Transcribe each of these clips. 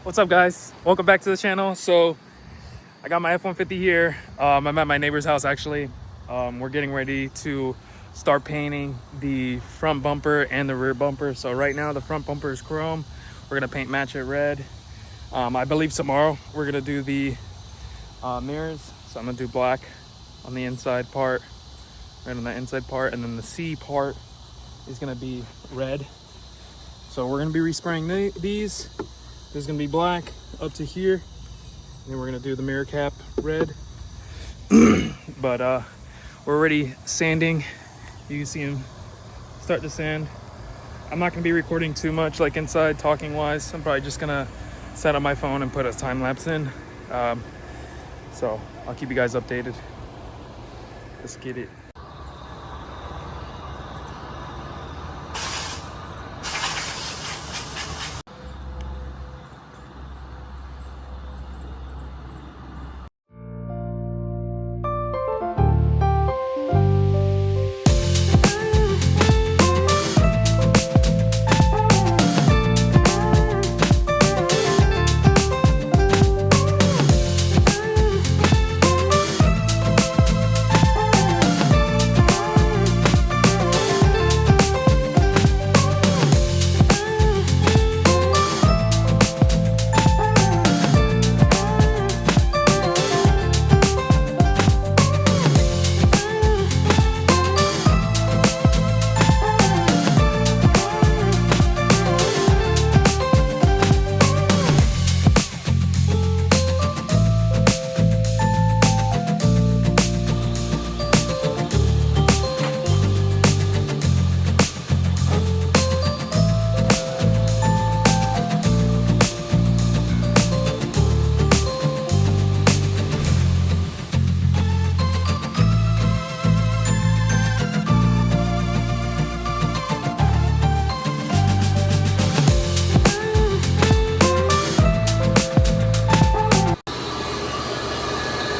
What's up, guys? Welcome back to the channel. So I got my F-150 here. I'm at my neighbor's house actually. We're getting ready to start painting the front bumper and the rear bumper. So right now the front bumper is chrome. We're gonna paint match it red. I believe tomorrow we're gonna do the mirrors. So I'm gonna do black on the inside part, right on the inside part, and then the C part is gonna be red. So we're gonna be respraying these. There's gonna be black up to here, and then we're gonna do the mirror cap red. But we're already sanding. You can see him start to sand. I'm not gonna be recording too much like inside talking wise. I'm probably just gonna set up my phone and put a time lapse in. So I'll keep you guys updated. Let's get it.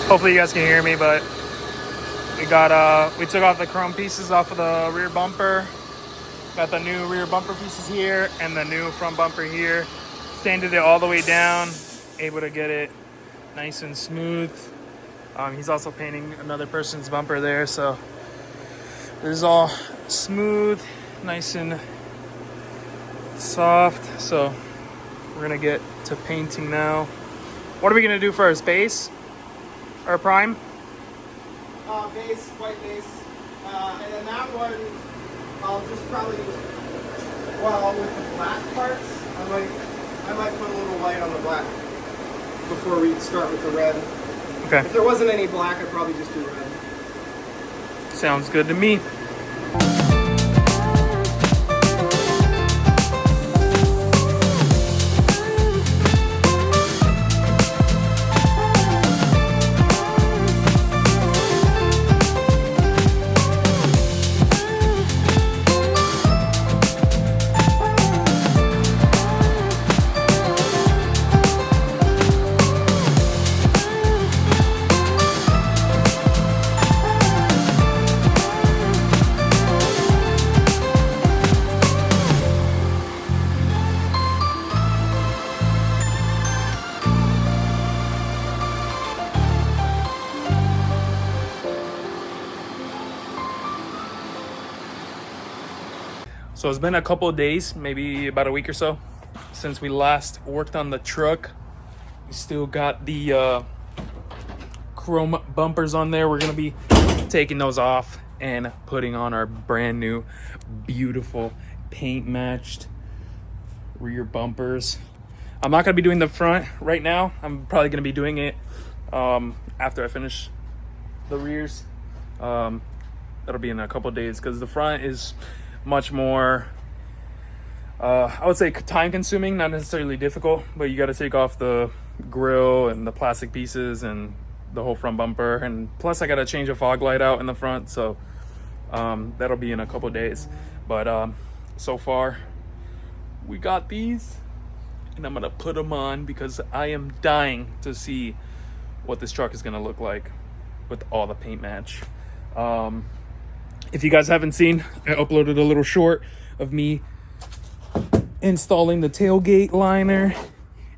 Hopefully you guys can hear me, but we took off the chrome pieces off of the rear bumper. Got the new rear bumper pieces here and the new front bumper here. Sanded it all the way down, able to get it nice and smooth. He's also painting another person's bumper there, so this is all smooth, nice and soft. So we're gonna get to painting now. What are we gonna do first, base? Or prime? Base, white base. And then that one, I'll just probably, well, with the black parts, I might put a little white on the black before we start with the red. Okay. If there wasn't any black, I'd probably just do red. Sounds good to me. So it's been a couple of days, maybe about a week or so, since we last worked on the truck. We still got the chrome bumpers on there. We're gonna be taking those off and putting on our brand new, beautiful paint matched rear bumpers. I'm not gonna be doing the front right now. I'm probably gonna be doing it after I finish the rears. That'll be in a couple of days because the front is much more I would say time consuming, not necessarily difficult, but you got to take off the grill and the plastic pieces and the whole front bumper, and plus I got to change a fog light out in the front, so that'll be in a couple days. But so far we got these and I'm gonna put them on because I am dying to see what this truck is gonna look like with all the paint match. If you guys haven't seen, I uploaded a little short of me installing the tailgate liner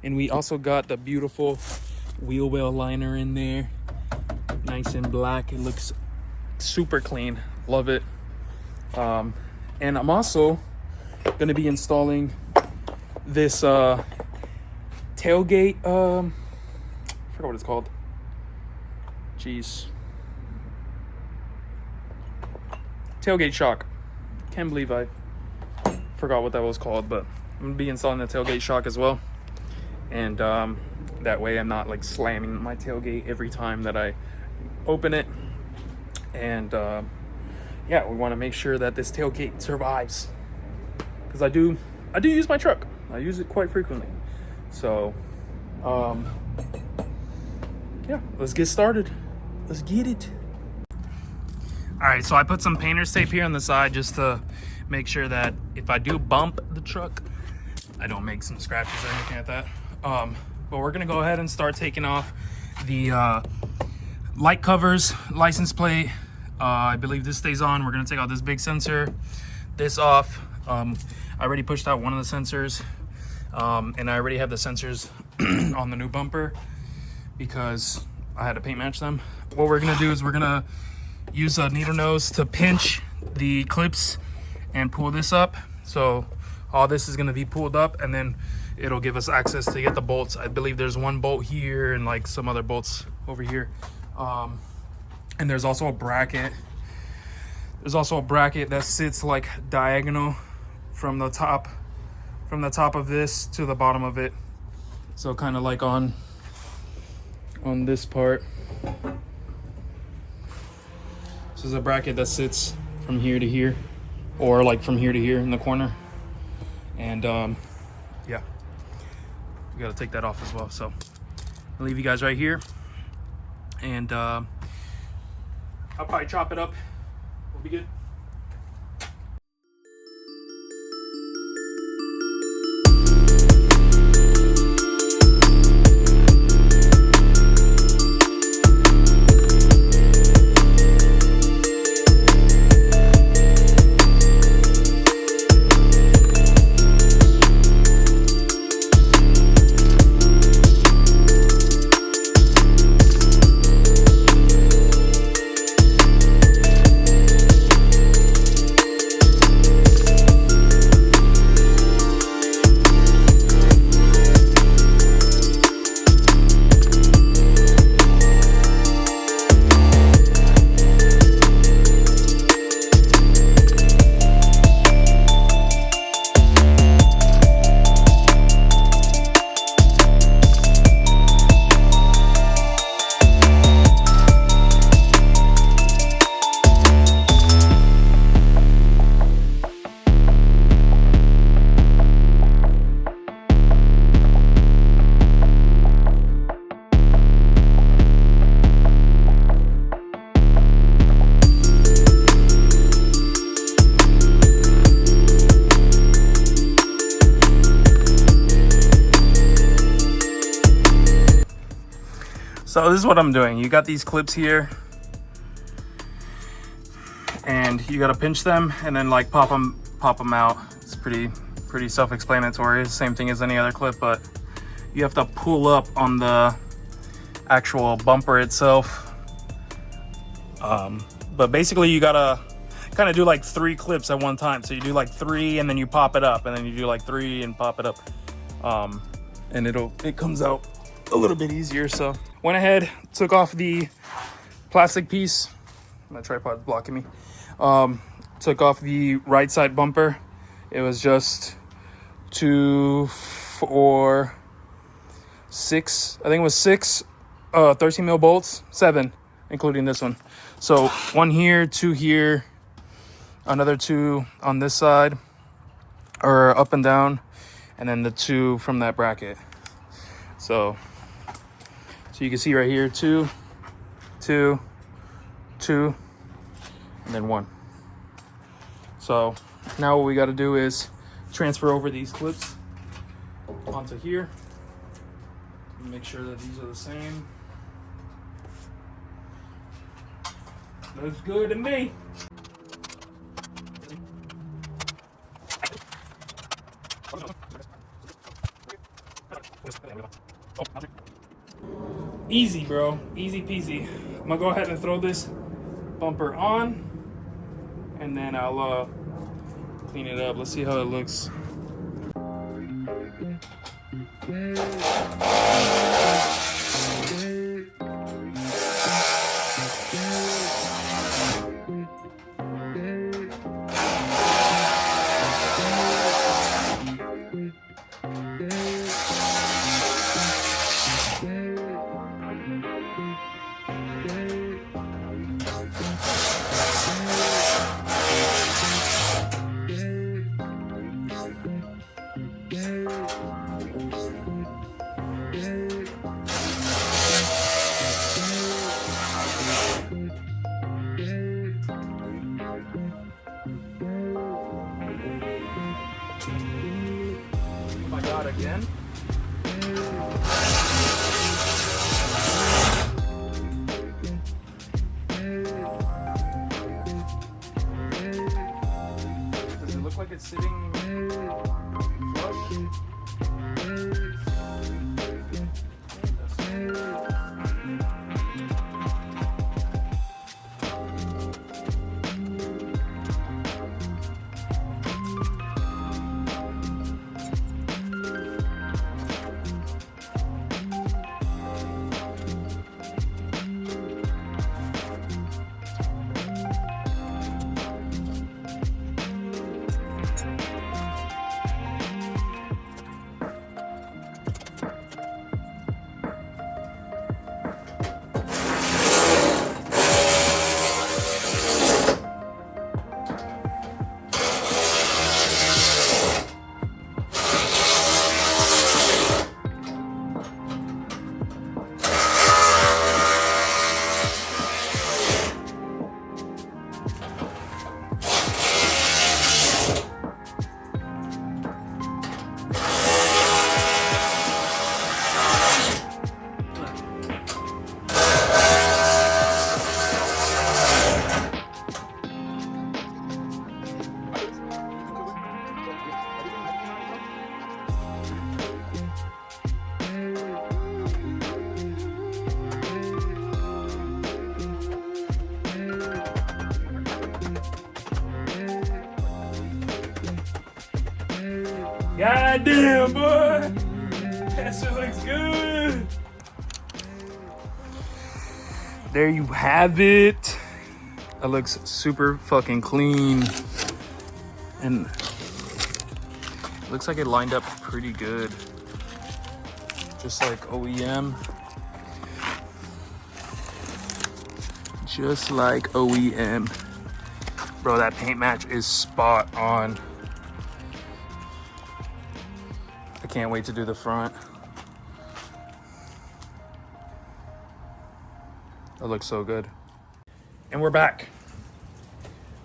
And we also got the beautiful wheel well liner in there, nice and black. It looks super clean, love it. And I'm also gonna be installing this tailgate, I forgot what it's called. Jeez. Tailgate shock. Can't believe I forgot what that was called, but I'm gonna be installing the tailgate shock as well. And that way I'm not like slamming my tailgate every time that I open it. And yeah, we want to make sure that this tailgate survives, because I do use my truck. I use it quite frequently. So yeah, let's get started. Let's get it. All right, so I put some painter's tape here on the side just to make sure that if I do bump the truck, I don't make some scratches or anything like that. But we're gonna go ahead and start taking off the light covers, license plate. I believe this stays on. We're gonna take out this big sensor, this off. I already pushed out one of the sensors, and I already have the sensors on the new bumper because I had to paint match them. What we're gonna do is we're gonna use a needle nose to pinch the clips and pull this up. So all this is gonna be pulled up, and then it'll give us access to get the bolts. I believe there's one bolt here and like some other bolts over here. And there's also a bracket. There's also a bracket that sits like diagonal from the top of this to the bottom of it. So kind of like on this part. So there's a bracket that sits from here to here, or like from here to here in the corner. And yeah, we gotta take that off as well. So I'll leave you guys right here, and I'll probably chop it up. We'll be good. So this is what I'm doing. You got these clips here, and you gotta pinch them and then like pop them out. It's pretty self-explanatory. Same thing as any other clip, but you have to pull up on the actual bumper itself. But basically you gotta kind of do like 3 clips at one time. So you do like 3 and then you pop it up, and then you do like 3 and pop it up. And it comes out a little bit easier. So went ahead, took off the plastic piece. My tripod's blocking me. Took off the right side bumper. It was just 2, 4, 6. I think it was 6 13 mil bolts, 7 including this one. So 1 here, 2 here, another 2 on this side, or up and down, and then the 2 from that bracket. So you can see right here, 2, 2, 2, and then 1. So now what we got to do is transfer over these clips onto here. Make sure that these are the same. Looks good to me. Easy, bro. Easy peasy. I'm gonna go ahead and throw this bumper on, and then I'll clean it up. Let's see how it looks. Oh my god, again? Does it look like it's sitting flush? God damn, boy! That shit looks good! There you have it. That looks super fucking clean. And it looks like it lined up pretty good. Just like OEM. Just like OEM. Bro, that paint match is spot on. I can't wait to do the front. That looks so good. And we're back.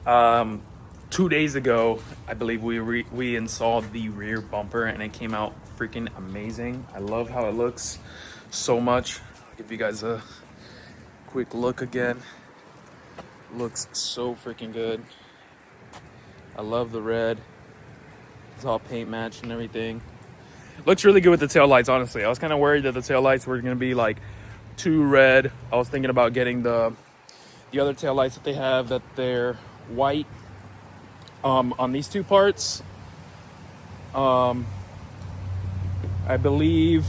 2 days ago, I believe we installed the rear bumper and it came out freaking amazing. I love how it looks so much. I'll give you guys a quick look again. Looks so freaking good. I love the red. It's all paint matched and everything. Looks really good with the taillights, honestly. I was kind of worried that the taillights were going to be like too red. I was thinking about getting the other taillights that they have, that they're white on these two parts. I believe,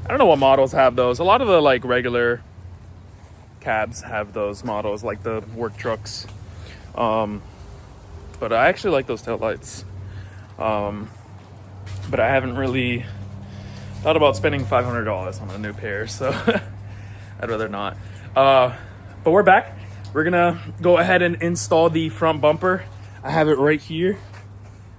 I don't know what models have those. A lot of the like regular cabs have those models, like the work trucks. But I actually like those taillights. But I haven't really thought about spending $500 on a new pair, so I'd rather not. But we're back. We're gonna go ahead and install the front bumper. I have it right here.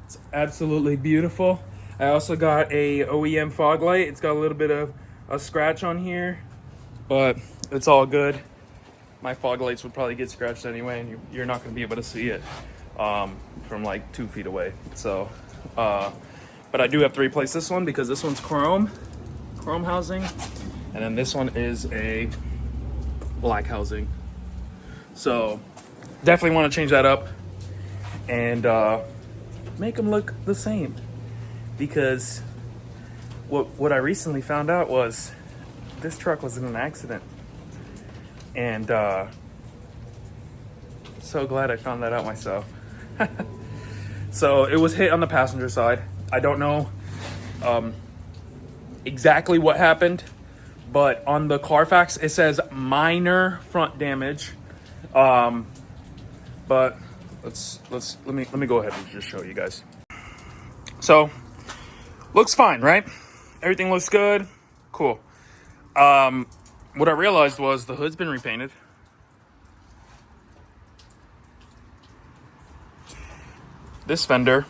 It's absolutely beautiful. I also got a OEM fog light. It's got a little bit of a scratch on here, but it's all good. My fog lights would probably get scratched anyway, and you're not gonna be able to see it from like 2 feet away. So, but I do have to replace this one because this one's chrome housing, and then this one is a black housing. So definitely want to change that up and make them look the same, because what I recently found out was this truck was in an accident, and so glad I found that out myself. So it was hit on the passenger side. I don't know exactly what happened, but on the Carfax it says minor front damage. But let me go ahead and just show you guys. So looks fine, right? Everything looks good. Cool. What I realized was the hood's been repainted. This fender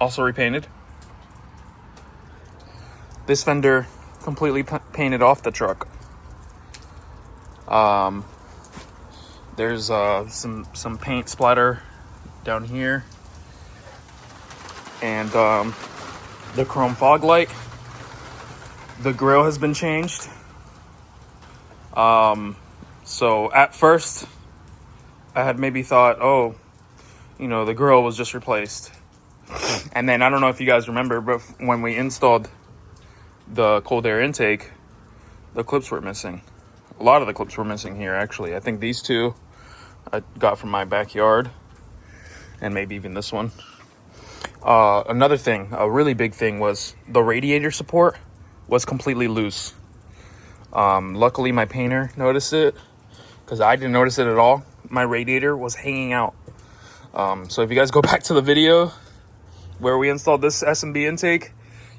also repainted. This fender completely painted off the truck. There's some paint splatter down here, and the chrome fog light. The grill has been changed. So at first, I had maybe thought, oh, you know, the grill was just replaced. And then I don't know if you guys remember, but when we installed the cold air intake, the clips were missing. A lot of the clips were missing here, actually. I think these two I got from my backyard, and maybe even this one. Another thing, a really big thing, was the radiator support was completely loose. Luckily, my painter noticed it, because I didn't notice it at all. My radiator was hanging out. So if you guys go back to the video where we installed this S&B intake,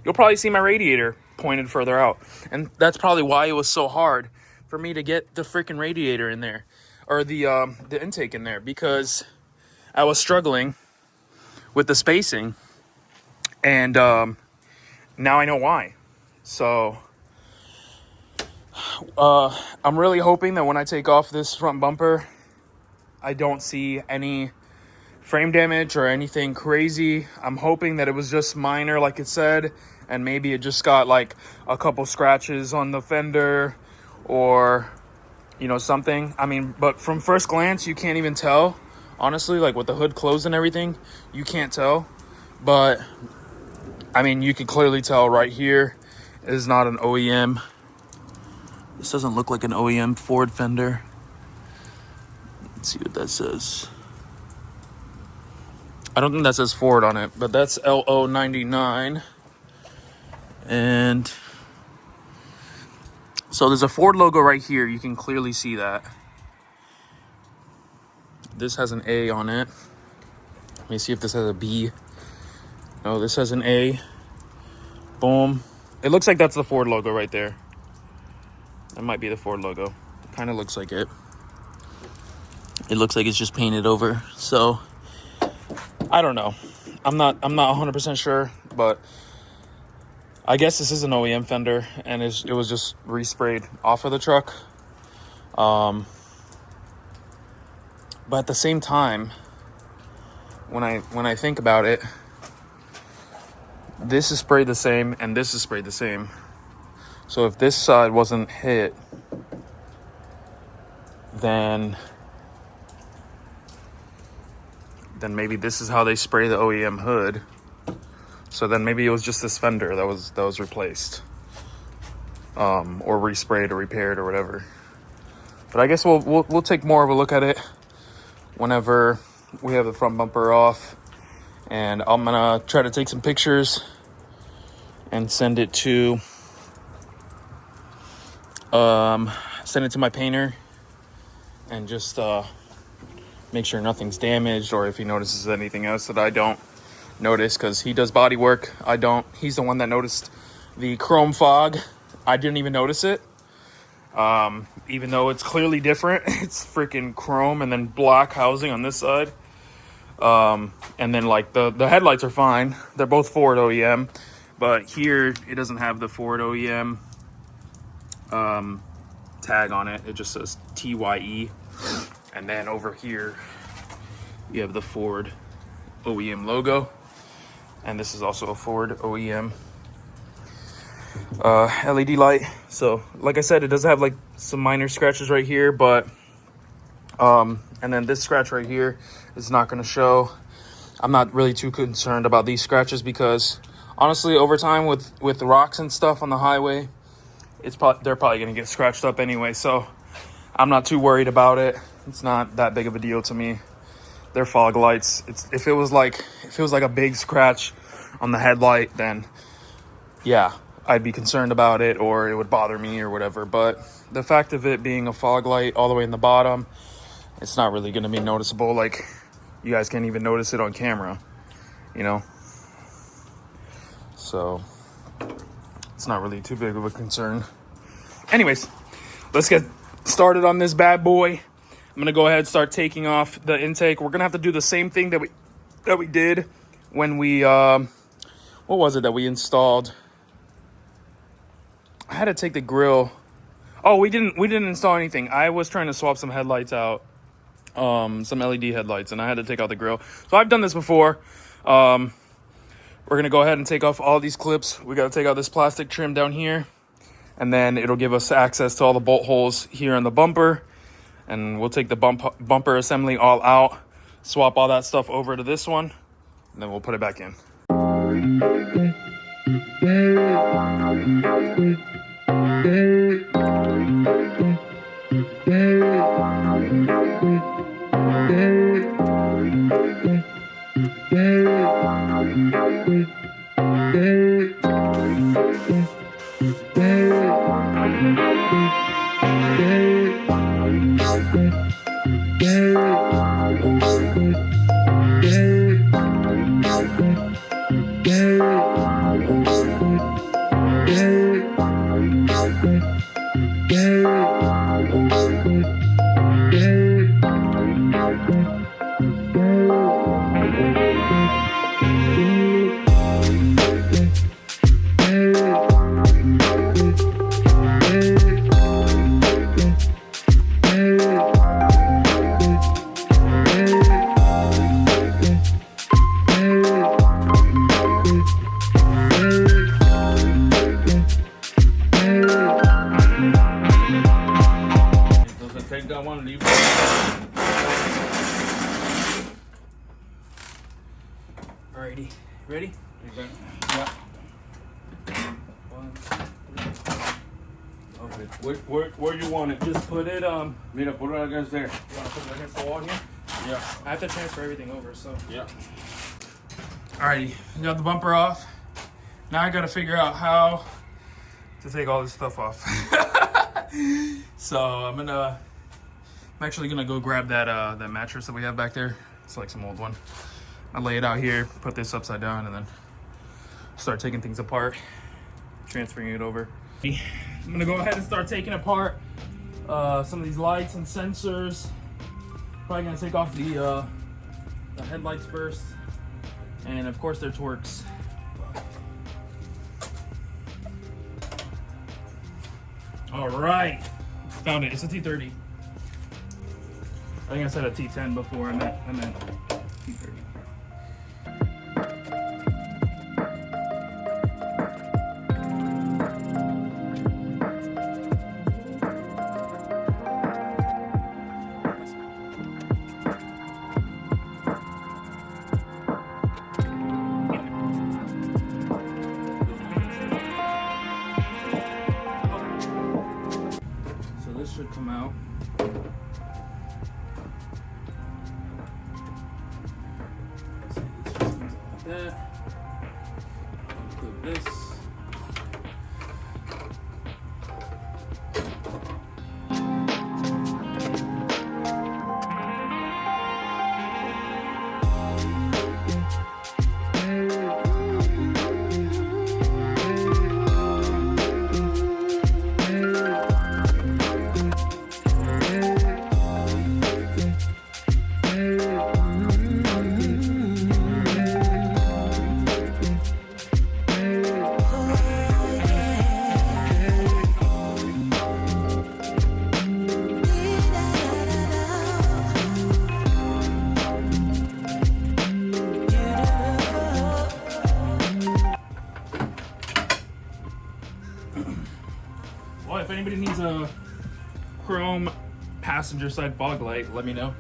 you'll probably see my radiator pointed further out. And that's probably why it was so hard for me to get the freaking radiator in there, or the intake in there, because I was struggling with the spacing, and now I know why. So I'm really hoping that when I take off this front bumper, I don't see any frame damage or anything crazy. I'm hoping that it was just minor, like it said, and maybe it just got like a couple scratches on the fender, or, you know, something. I mean, but from first glance, you can't even tell. Honestly, like with the hood closed and everything, you can't tell. But, I mean, you can clearly tell right here is not an OEM. This doesn't look like an OEM Ford fender. Let's see what that says. I don't think that says Ford on it, but that's LO99. And so there's a Ford logo right here. You can clearly see that. This has an A on it. Let me see if this has a B. No, this has an A. Boom. It looks like that's the Ford logo right there. That might be the Ford logo. It kind of looks like it. It looks like it's just painted over. So I don't know. I'm not 100% sure, but I guess this is an OEM fender, and it was just resprayed off of the truck. But at the same time, when I think about it, this is sprayed the same and this is sprayed the same. So if this side wasn't hit, then maybe this is how they spray the OEM hood. So then maybe it was just this fender that was replaced, or resprayed or repaired or whatever. But I guess we'll take more of a look at it whenever we have the front bumper off, and I'm gonna try to take some pictures and send it to my painter, and just make sure nothing's damaged, or if he notices anything else that I don't notice, because he does body work. I don't. He's the one that noticed the chrome fog. I didn't even notice it, even though it's clearly different. It's freaking chrome and then black housing on this side, and then like the headlights are fine. They're both Ford OEM, but here it doesn't have the Ford OEM tag on it. It just says TYE. And then over here, you have the Ford OEM logo. And this is also a Ford OEM LED light. So, like I said, it does have like some minor scratches right here, but and then this scratch right here is not going to show. I'm not really too concerned about these scratches, because Honestly, over time with rocks and stuff on the highway, they're probably gonna get scratched up anyway. So I'm not too worried about it. It's not that big of a deal to me. They're fog lights. If it was like a big scratch on the headlight, then yeah, I'd be concerned about it, or it would bother me or whatever. But the fact of it being a fog light all the way in the bottom, it's not really going to be noticeable. Like, you guys can't even notice it on camera, you know? So it's not really too big of a concern. Anyways, let's get started on this bad boy. I'm going to go ahead and start taking off the intake. We're going to have to do the same thing that we did when we, what was it that we installed? I had to take the grill. Oh, we didn't install anything. I was trying to swap some headlights out, some LED headlights, and I had to take out the grill. So I've done this before. We're gonna go ahead and take off all these clips. We gotta take out this plastic trim down here, and then it'll give us access to all the bolt holes here on the bumper. And we'll take the bumper assembly all out, swap all that stuff over to this one, and then we'll put it back in. Alrighty, ready? Yeah. Okay. Where you want it? Just put it, Mira, put it against there. you want to put it against the wall here? Yeah. I have to transfer everything over, so. Yeah. Alrighty, got the bumper off. Now I gotta figure out how to take all this stuff off. So I'm actually gonna go grab that mattress that we have back there. It's like some old one. I lay it out here, put this upside down, and then start taking things apart, transferring it over. I'm gonna go ahead and start taking apart some of these lights and sensors. Probably gonna take off the headlights first, and of course their Torx. All right, found it. It's a T30. I think I said a T10 before. I meant T30. Should come out. Like that. Include this. Well, if anybody needs a chrome passenger side fog light, let me know.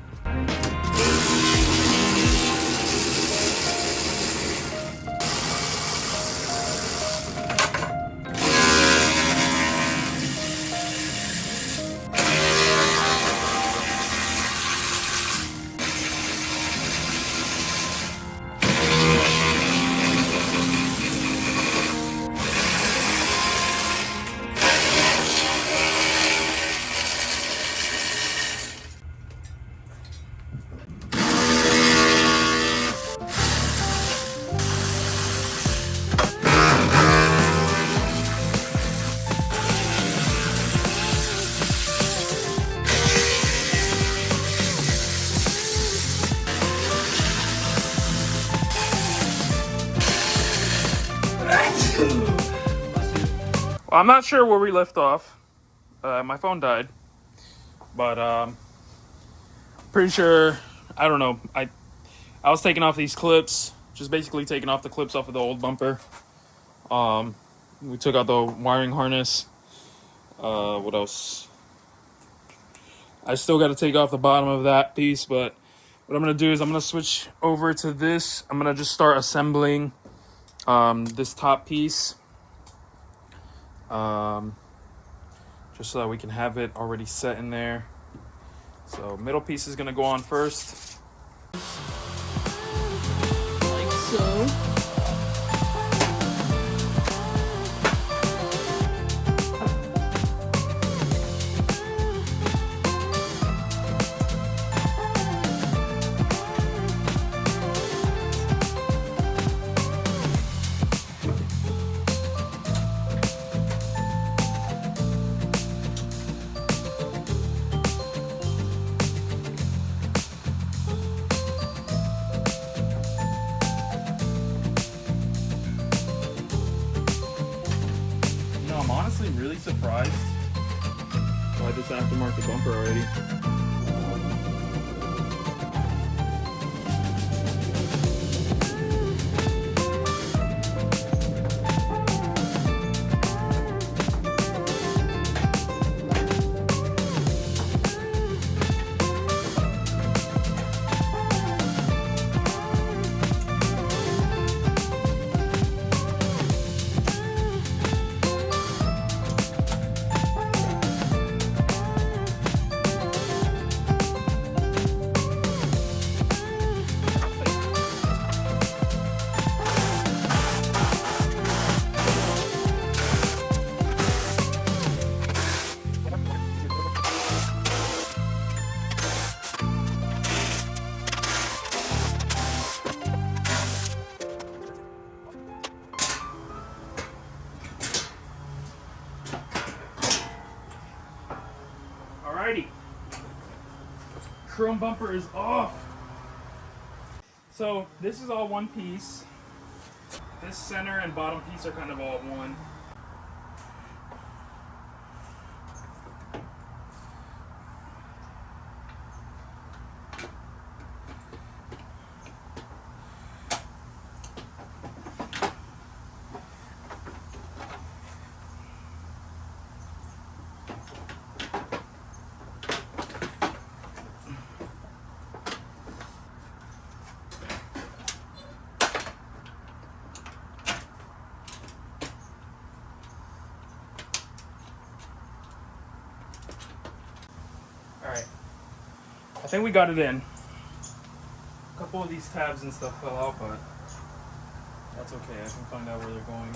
I'm not sure where we left off. My phone died, but pretty sure. I don't know. I was taking off these clips, just basically taking off the clips off of the old bumper. We took out the wiring harness. What else? I still got to take off the bottom of that piece, but what I'm gonna do is I'm gonna switch over to this. I'm gonna just start assembling this top piece. Just so that we can have it already set in there. So middle piece is gonna go on first. Like so. I'm honestly really surprised by this aftermarket bumper already. Alrighty, chrome bumper is off. So this is all one piece. This center and bottom piece are kind of all one. Alright, I think we got it in. A couple of these tabs and stuff fell out, but that's okay. I can find out where they're going.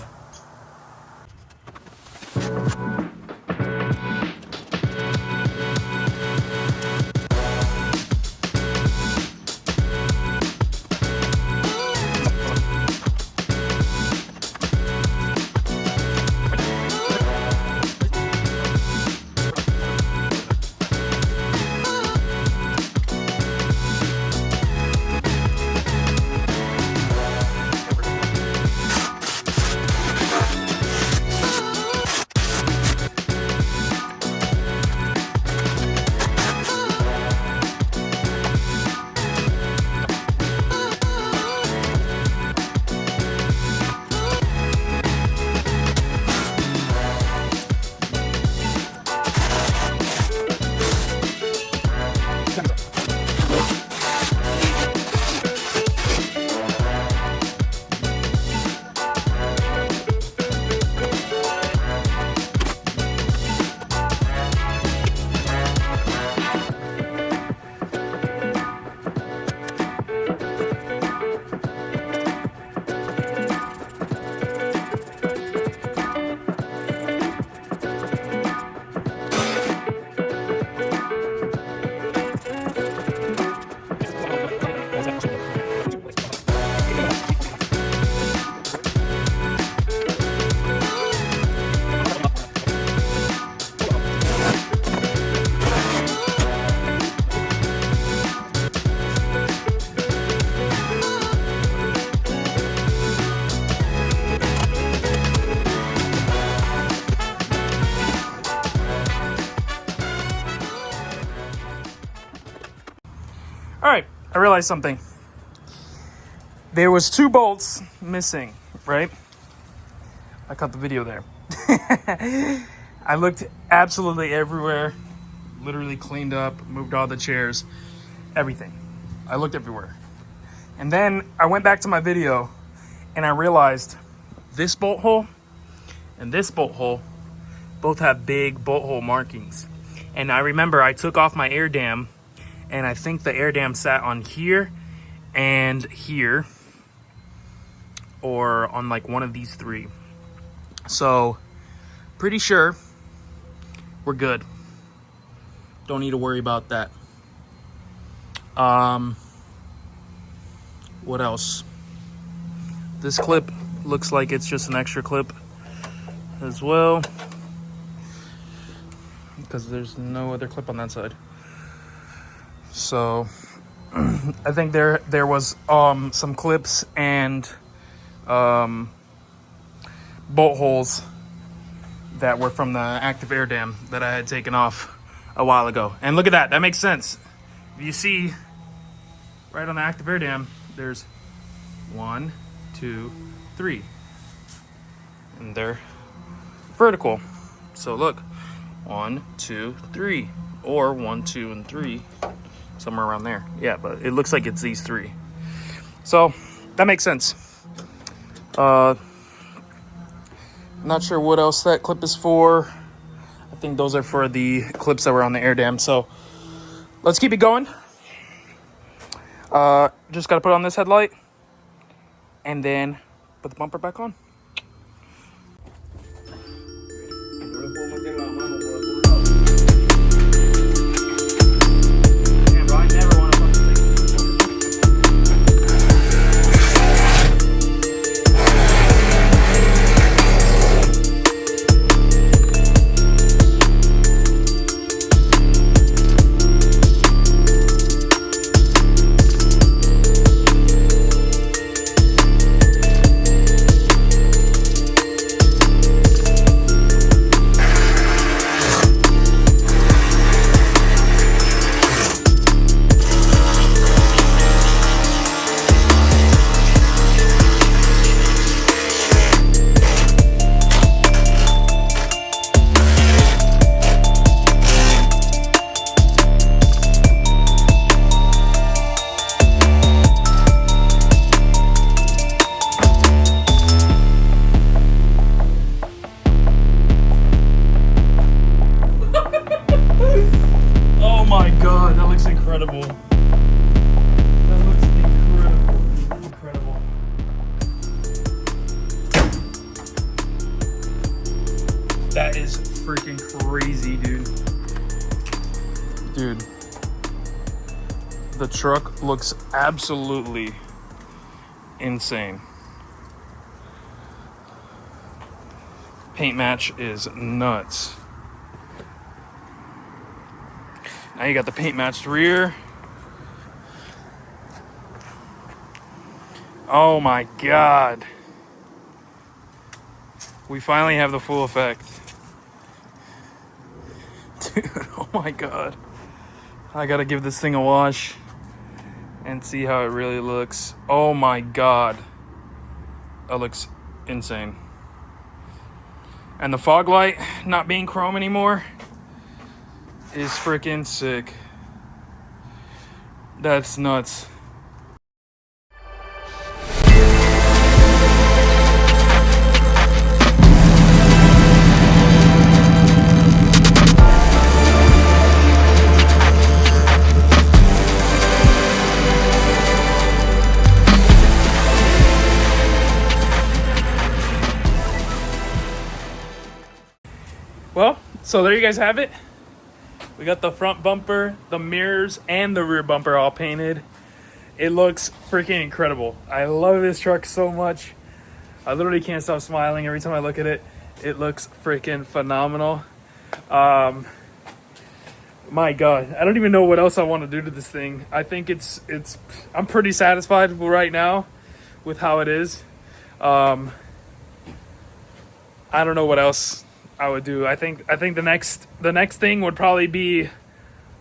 All right, I realized something. There was 2 bolts missing, right? I cut the video there. I looked absolutely everywhere, literally cleaned up, moved all the chairs, everything. I looked everywhere. And then I went back to my video and I realized this bolt hole and this bolt hole both have big bolt hole markings. And I remember I took off my air dam, and I think the air dam sat on here and here, or on like one of these 3. So pretty sure we're good. Don't need to worry about that. What else? This clip looks like it's just an extra clip as well, because there's no other clip on that side. So I think there was some clips and bolt holes that were from the active air dam that I had taken off a while ago. And look at that, that makes sense. You see right on the active air dam, there's 1, 2, 3, and they're vertical. So look, 1, 2, 3, or 1, 2, and 3, somewhere around there. Yeah, but it looks like it's these 3. So that makes sense. Not sure what else that clip is for. I think those are for the clips that were on the air dam. So let's keep it going. Just gotta put on this headlight and then put the bumper back on. Incredible. That looks incredible. Incredible. That is freaking crazy, dude. Dude. The truck looks absolutely insane. Paint match is nuts. Now you got the paint matched rear. Oh my God. We finally have the full effect. Dude, oh my God. I gotta give this thing a wash and see how it really looks. Oh my God. That looks insane. And the fog light not being chrome anymore is freaking sick. That's nuts. Well, so there you guys have it. We got the front bumper, the mirrors, and the rear bumper all painted. It looks freaking incredible. I love this truck so much. I literally can't stop smiling every time I look at it. It looks freaking phenomenal. My God, I don't even know what else I want to do to this thing. I think I'm pretty satisfied right now with how it is. I don't know what else I would do. I think the next thing would probably be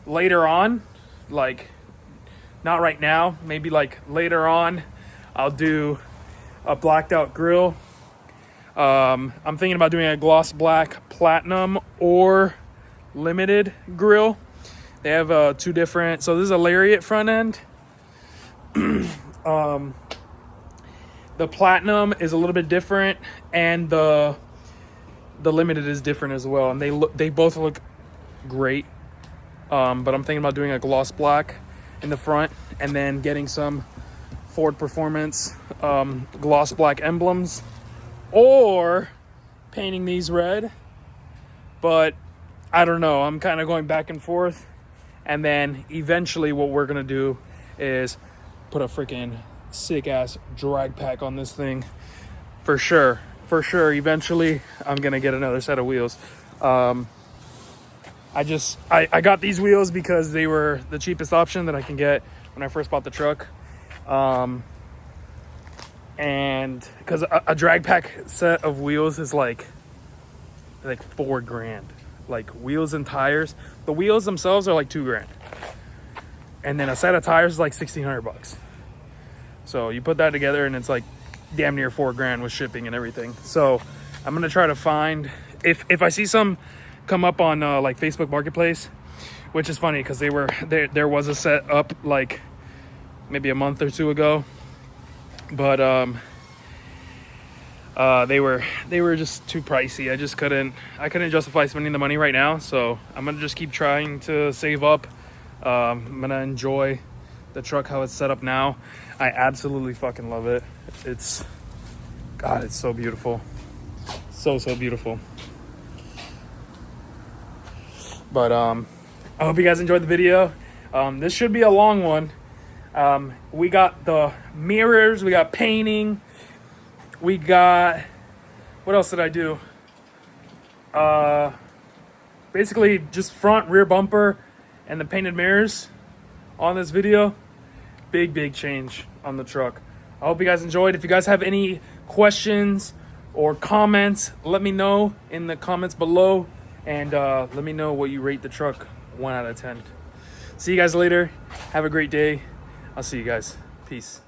later on, like not right now. Maybe like later on, I'll do a blacked out grill. I'm thinking about doing a gloss black platinum or limited grill. They have two different. So this is a lariat front end. The platinum is a little bit different, and the limited is different as well. And they both look great. But I'm thinking about doing a gloss black in the front, and then getting some Ford Performance gloss black emblems, or painting these red. But I don't know. I'm kind of going back and forth. And then eventually what we're going to do is put a freaking sick ass drag pack on this thing. For sure. Eventually I'm going to get another set of wheels. I got these wheels because they were the cheapest option that I can get when I first bought the truck. And because a drag pack set of wheels is like $4,000. Like wheels and tires. The wheels themselves are like $2,000. And then a set of tires is like $1,600. So you put that together and it's like damn near $4,000 with shipping and everything. So I'm gonna try to find, if I see some come up on like Facebook Marketplace, which is funny because there was a set up like maybe a month or two ago, but they were just too pricey. I couldn't justify spending the money right now, so I'm gonna just keep trying to save up. I'm gonna enjoy the truck how it's set up now. I absolutely fucking love it. It's so beautiful, so beautiful. But I hope you guys enjoyed the video. This should be a long one. We got the mirrors, we got painting, we got, what else did I do? Basically just front, rear bumper, and the painted mirrors on this video. Big change on the truck. I hope you guys enjoyed. If you guys have any questions or comments, let me know in the comments below, and let me know what you rate the truck 1 out of 10. See you guys later. Have a great day. I'll see you guys. Peace.